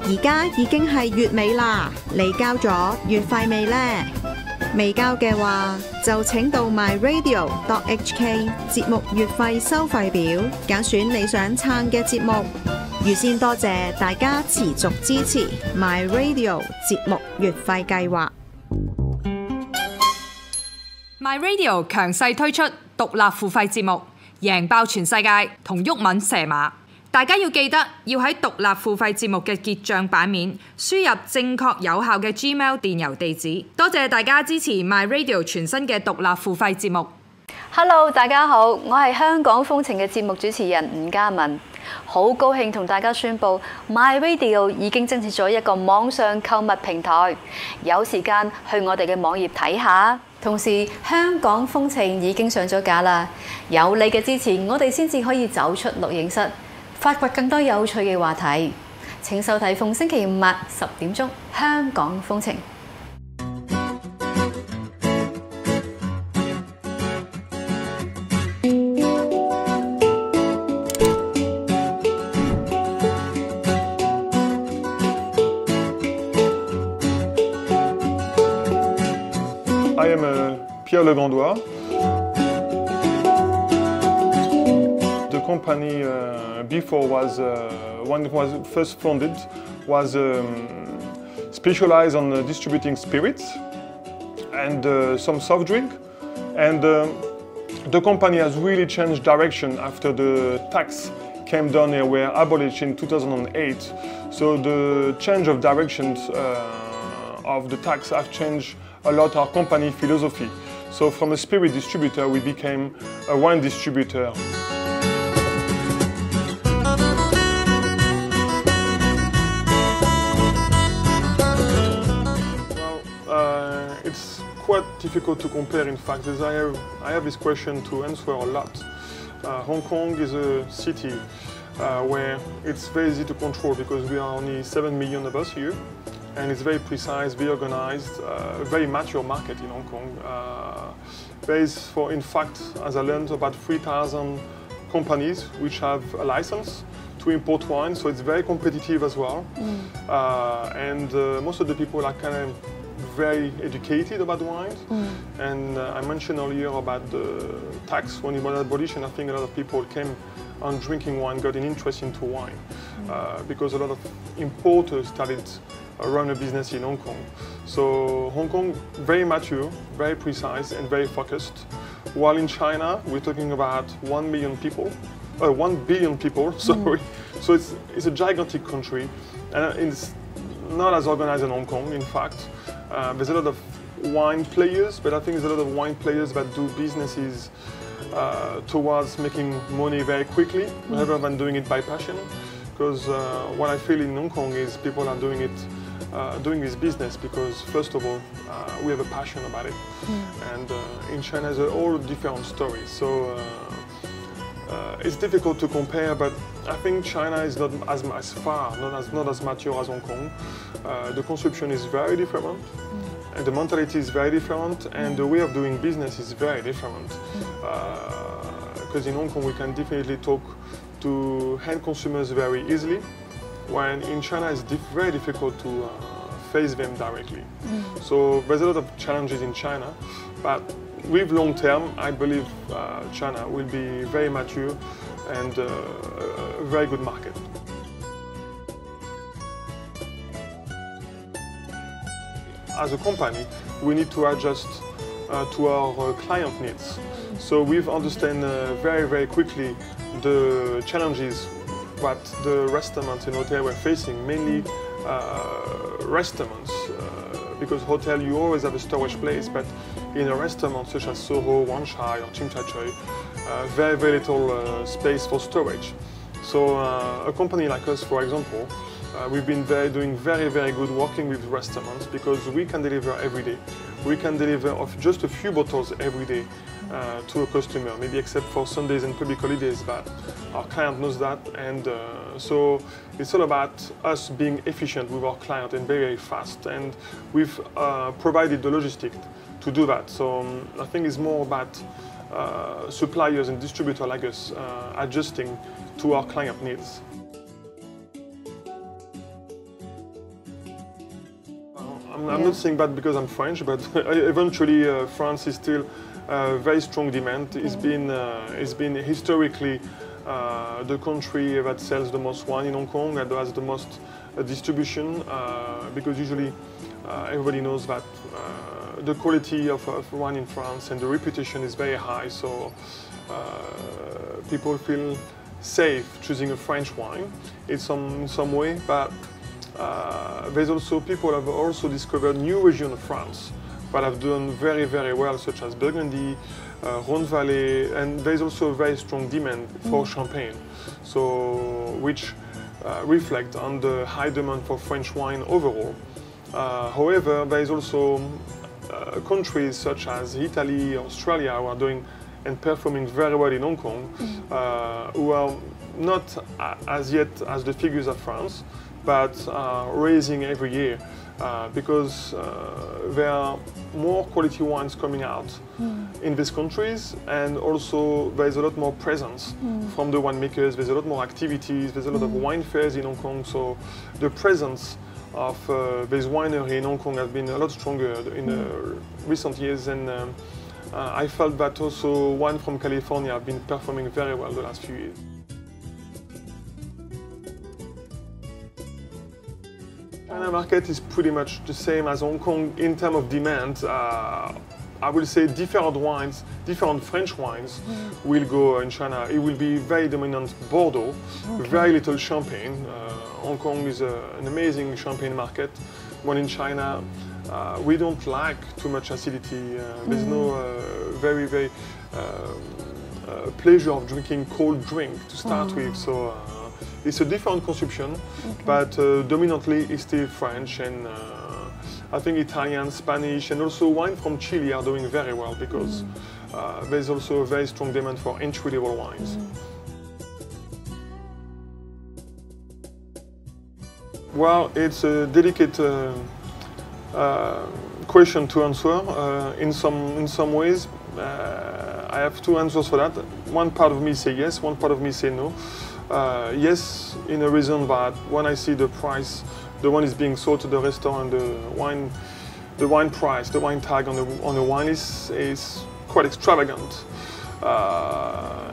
而家已經係月尾啦，你交咗月費未呢？未交嘅話，就請到 MyRadio.HK 節目月費收費表，揀選你想撐嘅節目。預先多謝大家持續支持 MyRadio 節目月費計劃。MyRadio 強勢推出獨立付費節目，贏爆全世界同毓民射馬。大家要記得要喺獨立付費節目嘅結帳版面輸入正確有效嘅 Gmail 電郵地址。多謝大家支持 MyRadio 全新嘅獨立付費節目。Hello， 大家好，我係香港風情嘅節目主持人吳嘉文，好高興同大家宣布 MyRadio 已經增設咗一個網上購物平台，有時間去我哋嘅網頁睇下。同時，香港風情已經上咗架啦，有你嘅支持，我哋先至可以走出錄影室，發掘更多有趣嘅話題。請收睇逢星期五晚10點鐘《香港風情》。I am Pierre Legandois. The company before was, when it was first founded, was specialized on distributing spirits and some soft drink. And the company has really changed direction after the tax came down here, were abolished in 2008. So the change of directions of the tax have changed a lot our company philosophy. So from a spirit distributor, we became a wine distributor. Well, it's quite difficult to compare, in fact, as I have this question to answer a lot. Hong Kong is a city where it's very easy to control because we are only 7 million of us here. And it's very precise, very organized, very mature market in Hong Kong. There is, in fact, as I learned, about 3,000 companies which have a license to import wine, so it's very competitive as well. And most of the people are kind of very educated about wine. And I mentioned earlier about the tax when it was abolished, and I think a lot of people came on drinking wine, got an interest into wine, because a lot of importers started run a business in Hong Kong. So Hong Kong, very mature, very precise and very focused. While in China, we're talking about 1 billion people, sorry. So it's a gigantic country, and it's not as organized as Hong Kong, in fact. There's a lot of wine players, but I think there's a lot of wine players that do businesses towards making money very quickly, rather than doing it by passion. Because what I feel in Hong Kong is people are doing it, doing this business because, first of all, we have a passion about it. And in China, it's a whole different story. So it's difficult to compare, but I think China is not as far, not as mature as Hong Kong. The consumption is very different, and the mentality is very different, and the way of doing business is very different. Because in Hong Kong, we can definitely talk to end consumers very easily, when in China it's very difficult to face them directly. So there's a lot of challenges in China, but with long term, I believe China will be very mature and a very good market. As a company, we need to adjust to our client needs. So we've understand very, very quickly the challenges that the restaurants and hotels were facing, mainly restaurants, because hotel you always have a storage place, but in a restaurant such as Soho, Wan Chai or Tsim Sha Tsui, very, very little space for storage. So a company like us, for example, we've been doing very, very good working with restaurants because we can deliver every day. We can deliver of just a few bottles every day to a customer, maybe except for Sundays and public holidays, but our client knows that, and so it's all about us being efficient with our client and very, very fast, and we've provided the logistics to do that. So I think it's more about suppliers and distributors like us adjusting to our client needs. not saying that because I'm French, but eventually France is still very strong demand. It's been historically the country that sells the most wine in Hong Kong and has the most distribution because usually everybody knows that the quality of wine in France and the reputation is very high, so people feel safe choosing a French wine in some way, but there's also people have also discovered new regions of France that have done very, very well, such as Burgundy, Rhône Valley, and there's also a very strong demand for Champagne, so which reflect on the high demand for French wine overall. However, there is also countries such as Italy, Australia, who are doing and performing very well in Hong Kong, who are not as yet as the figures of France, but raising every year because there are more quality wines coming out in these countries, and also there's a lot more presence from the winemakers, there's a lot more activities, there's a lot of wine fairs in Hong Kong, so the presence of this winery in Hong Kong has been a lot stronger in recent years, and I felt that also wine from California have been performing very well the last few years. China market is pretty much the same as Hong Kong in terms of demand. I will say different wines, different French wines will go in China. It will be very dominant Bordeaux, very little Champagne. Hong Kong is an amazing Champagne market. When in China, we don't like too much acidity. There's no very pleasure of drinking cold drink to start with. So it's a different consumption, but dominantly it's still French, and I think Italian, Spanish, and also wine from Chile are doing very well because there's also a very strong demand for entry-level wines. Well, it's a delicate question to answer. In some ways, I have two answers for that. One part of me say yes, one part of me say no. Yes, in a reason that when I see the price, the wine is being sold to the restaurant, the wine price, the wine tag on the wine is quite extravagant,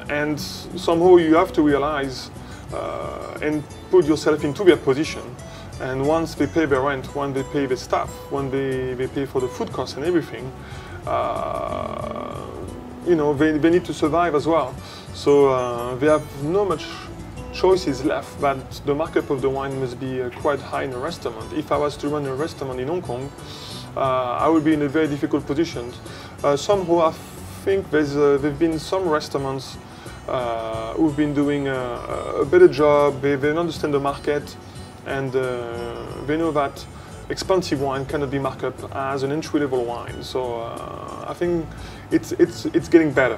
and somehow you have to realize and put yourself into their position. And once they pay their rent, when they pay the staff, when they pay for the food costs and everything, you know, they need to survive as well. So they have no much choices left, but the markup of the wine must be quite high in a restaurant. If I was to run a restaurant in Hong Kong, I would be in a very difficult position. Somehow I think there've been some restaurants who've been doing a better job. They understand the market, and they know that expensive wine cannot be marked up as an entry-level wine. So I think it's getting better.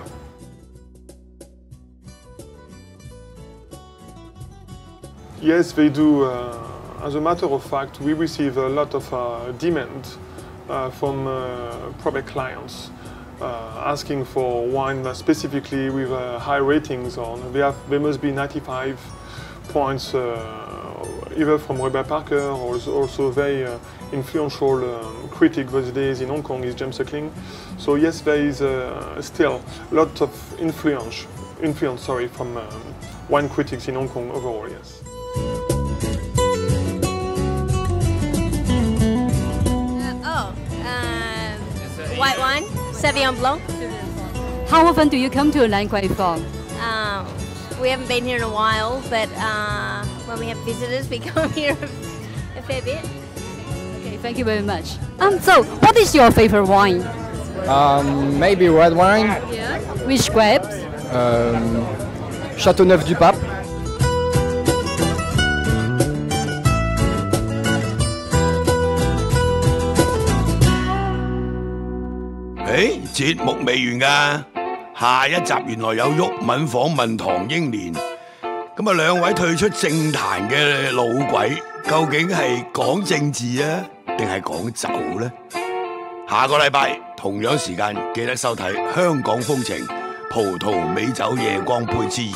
Yes, they do. As a matter of fact, we receive a lot of demand from private clients asking for wine specifically with high ratings on. They must be 95 points, either from Rebecca Parker or also very influential critic those days in Hong Kong is James Suckling. So yes, there is still a lot of influence from wine critics in Hong Kong overall. Yes. White wine, Sauvignon Blanc. How often do you come to Lan Kwai Fong? We haven't been here in a while, but when we have visitors, we come here a fair bit. Okay, thank you very much. So, what is your favorite wine? Maybe red wine. Yeah. Which grapes? Châteauneuf-du-Pape.節目未完㗎，下一集原來有毓民訪問唐英年，咁啊兩位退出政壇嘅老鬼，究竟係講政治啊，定係講酒呢？下個禮拜同樣時間記得收睇《香港風情葡萄美酒夜光杯之2》。